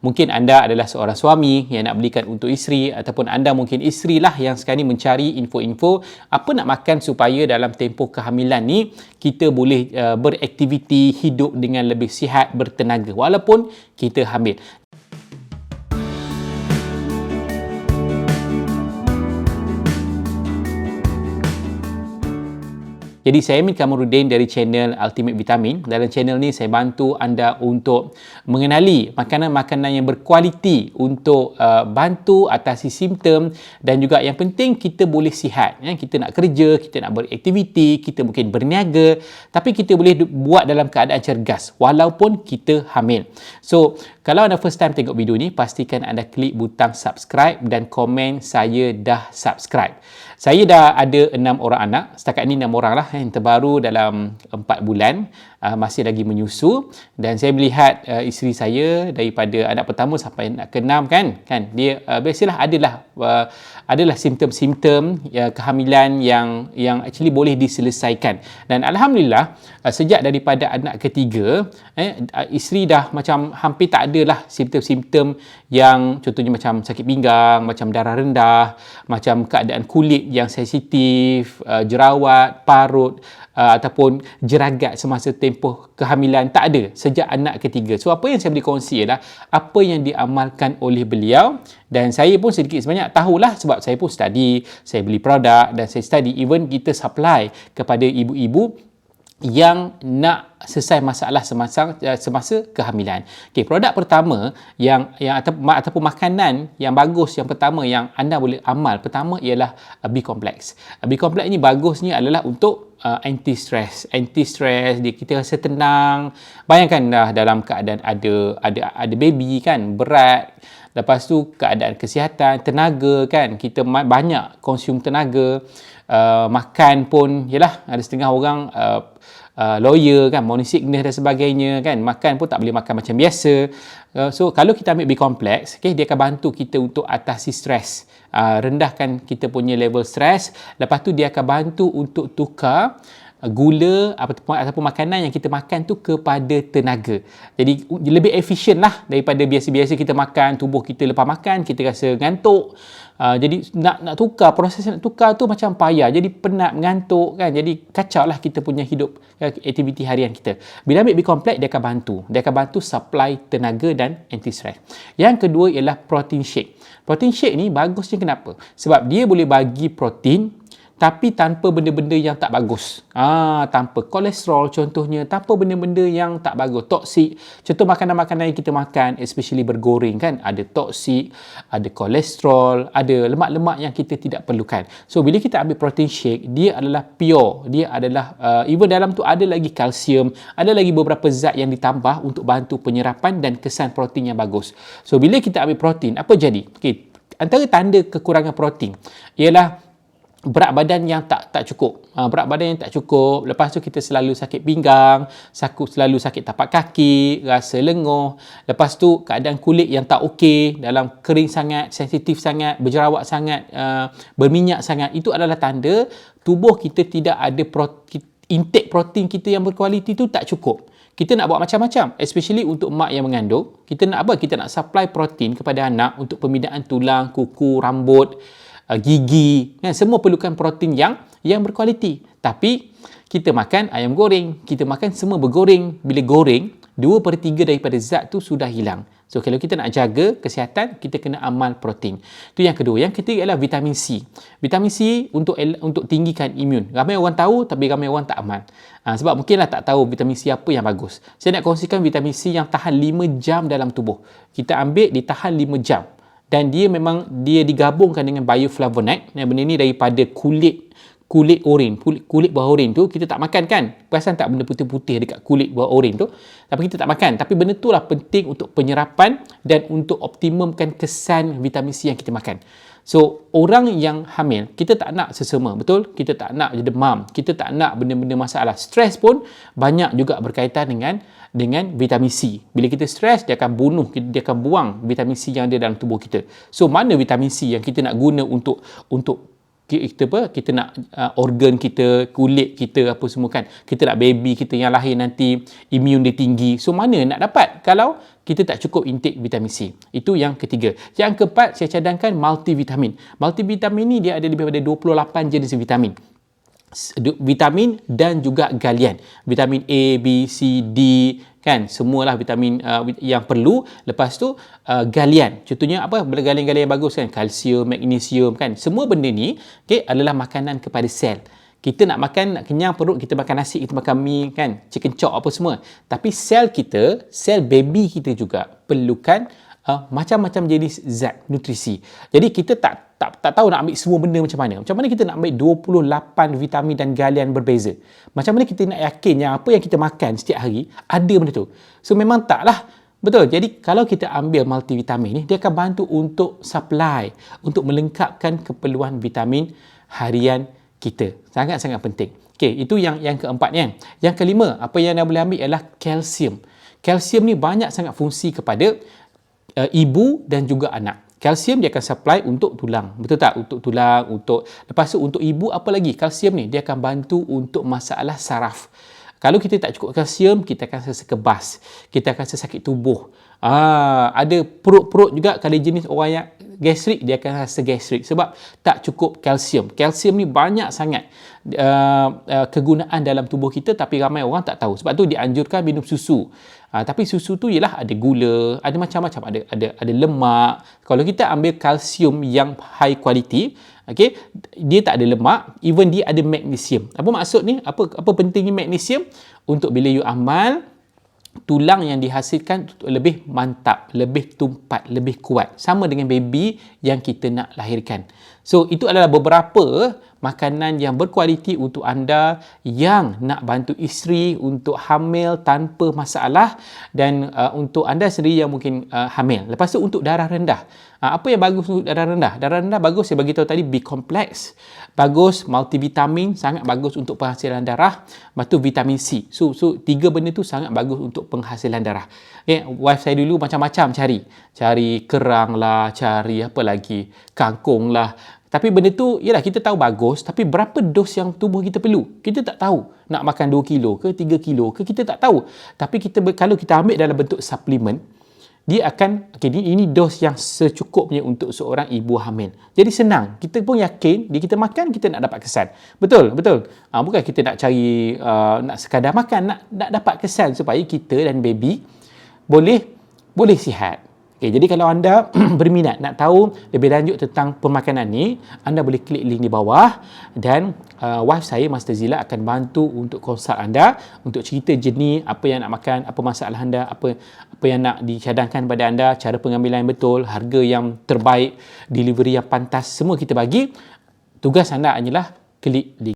Mungkin anda adalah seorang suami yang nak belikan untuk isteri, ataupun anda mungkin isteri lah yang sekarang ni mencari info-info apa nak makan supaya dalam tempoh kehamilan ni kita boleh beraktiviti, hidup dengan lebih sihat, bertenaga walaupun kita hamil. Jadi saya Amin Kamarudin dari channel Ultimate Vitamin. Dalam channel ni saya bantu anda untuk mengenali makanan-makanan yang berkualiti untuk bantu atasi simptom, dan juga yang penting kita boleh sihat. Kita nak kerja, kita nak beraktiviti, kita mungkin berniaga, tapi kita boleh buat dalam keadaan cergas walaupun kita hamil. So, kalau anda first time tengok video ni, pastikan anda klik butang subscribe dan komen saya dah subscribe. Saya dah ada 6 orang anak. Setakat ni 6 orang lah yang terbaru dalam 4 bulan. Masih lagi menyusu. Dan saya melihat isteri saya daripada anak pertama sampai anak ke-6 kan dia biasalah adalah simptom-simptom kehamilan yang actually boleh diselesaikan. Dan alhamdulillah sejak daripada anak ketiga isteri dah macam hampir tak adalah simptom-simptom yang contohnya macam sakit pinggang, macam darah rendah, macam keadaan kulit yang sensitif, jerawat, parut ataupun jeragat semasa tempoh kehamilan. Tak ada sejak anak ketiga. So apa yang saya boleh kongsi ialah apa yang diamalkan oleh beliau, dan saya pun sedikit sebanyak tahulah sebab saya pun study, saya beli produk dan saya study, even kita supply kepada ibu-ibu yang nak selesai masalah semasa kehamilan. Okey, produk pertama yang ataupun makanan yang bagus yang pertama yang anda boleh amal pertama ialah B-complex. B-complex ni bagusnya adalah untuk anti-stress. Dia kita rasa tenang. Bayangkan dalam keadaan ada baby kan, berat. Lepas tu keadaan kesihatan, tenaga kan, kita banyak consume tenaga. Makan pun yalah, ada setengah orang lawyer kan, morning sickness dan sebagainya kan, makan pun tak boleh makan macam biasa. So kalau kita ambil B-complex, okay, dia akan bantu kita untuk atasi stres, rendahkan kita punya level stres. Lepas tu dia akan bantu untuk tukar gula ataupun makanan yang kita makan tu kepada tenaga. Jadi lebih efisien lah daripada biasa-biasa kita makan, tubuh kita lepas makan kita rasa ngantuk. Jadi nak tukar, proses nak tukar tu macam payah. Jadi penat, mengantuk kan. Jadi kacau lah kita punya hidup, aktiviti harian kita. Bila ambil B-complex dia akan bantu. Dia akan bantu supply tenaga dan anti-stress. Yang kedua ialah protein shake. Protein shake ni bagusnya kenapa? Sebab dia boleh bagi protein tapi tanpa benda-benda yang tak bagus. Tanpa kolesterol contohnya, tanpa benda-benda yang tak bagus, toksik. Contoh makanan-makanan yang kita makan, especially bergoreng kan, ada toksik, ada kolesterol, ada lemak-lemak yang kita tidak perlukan. So bila kita ambil protein shake, dia adalah pure, dia adalah even dalam tu ada lagi kalsium, ada lagi beberapa zat yang ditambah untuk bantu penyerapan dan kesan protein yang bagus. So bila kita ambil protein, apa jadi? Okay, antara tanda kekurangan protein ialah berat badan yang tak cukup. Berat badan yang tak cukup, lepas tu kita selalu sakit pinggang, selalu sakit tapak kaki, rasa lenguh. Lepas tu keadaan kulit yang tak okey, dalam kering sangat, sensitif sangat, berjerawat sangat, berminyak sangat. Itu adalah tanda tubuh kita tidak ada intake protein kita yang berkualiti tu tak cukup. Kita nak buat macam-macam, especially untuk mak yang mengandung. Kita nak apa? Kita nak supply protein kepada anak untuk pembinaan tulang, kuku, rambut, gigi kan, semua perlukan protein yang berkualiti. Tapi kita makan ayam goreng, kita makan semua bergoreng. Bila goreng, 2/3 daripada zat tu sudah hilang. So kalau kita nak jaga kesihatan, kita kena amal protein. Itu yang kedua. Yang ketiga ialah vitamin C. Vitamin C untuk tinggikan imun. Ramai orang tahu tapi ramai orang tak amal. Sebab mungkinlah tak tahu vitamin C apa yang bagus. Saya nak kongsikan vitamin C yang tahan 5 jam dalam tubuh. Kita ambil, ditahan 5 jam. Dan dia digabungkan dengan bioflavonoid. Benda ni daripada kulit oren, kulit buah oren tu kita tak makan kan. Perasan tak benda putih-putih dekat kulit buah oren tu? Tapi kita tak makan. Tapi benda tu lah penting untuk penyerapan dan untuk optimumkan kesan vitamin C yang kita makan. So, orang yang hamil, kita tak nak sesama, betul? Kita tak nak demam, kita tak nak benda-benda masalah. Stres pun banyak juga berkaitan dengan vitamin C. Bila kita stres, dia akan dia akan buang vitamin C yang ada dalam tubuh kita. So, mana vitamin C yang kita nak guna untuk kita nak organ kita, kulit kita apa semua kan. Kita nak baby kita yang lahir nanti imun dia tinggi. So mana nak dapat kalau kita tak cukup intake vitamin C. Itu yang ketiga. Yang keempat, saya cadangkan multivitamin. Multivitamin ni dia ada lebih daripada 28 jenis vitamin. Vitamin dan juga galian. Vitamin A, B, C, D kan, semualah vitamin yang perlu. Lepas tu galian, contohnya apa? Galian-galian yang bagus kan, kalsium, magnesium kan. Semua benda ni adalah makanan kepada sel. Kita nak makan, nak kenyang perut, kita makan nasi, kita makan mie kan, chicken chop apa semua. Tapi sel kita, sel baby kita juga perlukan macam-macam jenis zat nutrisi. Jadi kita tak tahu nak ambil semua benda macam mana. Macam mana kita nak ambil 28 vitamin dan galian berbeza? Macam mana kita nak yakin yang apa yang kita makan setiap hari ada benda tu? So memang taklah. Betul. Jadi kalau kita ambil multivitamin ni, dia akan bantu untuk supply, untuk melengkapkan keperluan vitamin harian kita. Sangat-sangat penting. Okey, itu yang keempat kan. Yang kelima, apa yang anda boleh ambil ialah kalsium. Kalsium ni banyak sangat fungsi kepada ibu dan juga anak. Kalsium dia akan supply untuk tulang. Betul tak? Untuk tulang, lepas tu untuk ibu apa lagi? Kalsium ni dia akan bantu untuk masalah saraf. Kalau kita tak cukup kalsium, kita akan rasa kebas. Kita akan rasa sakit tubuh. Ada perut-perut juga, kalau jenis orang yang gastrik, dia akan rasa gastrik sebab tak cukup kalsium. Kalsium ni banyak sangat kegunaan dalam tubuh kita, tapi ramai orang tak tahu. Sebab tu dianjurkan minum susu. Tapi susu tu ialah ada gula, ada macam-macam, ada lemak. Kalau kita ambil kalsium yang high quality, okey, dia tak ada lemak, even dia ada magnesium. Apa maksud ni? Apa pentingnya magnesium? Untuk bila you amal, tulang yang dihasilkan lebih mantap, lebih tumpat, lebih kuat. Sama dengan baby yang kita nak lahirkan. So, itu adalah beberapa makanan yang berkualiti untuk anda yang nak bantu isteri untuk hamil tanpa masalah, dan untuk anda sendiri yang mungkin hamil. Lepas tu untuk darah rendah. Apa yang bagus untuk darah rendah? Darah rendah bagus, saya bagi tahu tadi, B-complex. Bagus, multivitamin, sangat bagus untuk penghasilan darah. Lepas tu vitamin C. So tiga benda tu sangat bagus untuk penghasilan darah. Wife saya dulu macam-macam cari kerang lah, cari apa lagi, kangkung lah. Tapi benda tu, yalah kita tahu bagus, tapi berapa dos yang tubuh kita perlu? Kita tak tahu. Nak makan 2 kilo ke 3 kilo ke, kita tak tahu. Tapi kalau kita ambil dalam bentuk suplemen, dia akan, ini dos yang secukupnya untuk seorang ibu hamil. Jadi senang. Kita pun yakin, kita makan, kita nak dapat kesan. Betul? Bukan kita nak cari, nak sekadar makan, nak dapat kesan supaya kita dan baby boleh sihat. Jadi kalau anda berminat nak tahu lebih lanjut tentang pemakanan ni, anda boleh klik link di bawah, dan wife saya, Master Zila, akan bantu untuk konsult anda untuk cerita jenis apa yang nak makan, apa masalah anda, apa yang nak dicadangkan pada anda, cara pengambilan yang betul, harga yang terbaik, delivery yang pantas, semua kita bagi. Tugas anda hanyalah klik link.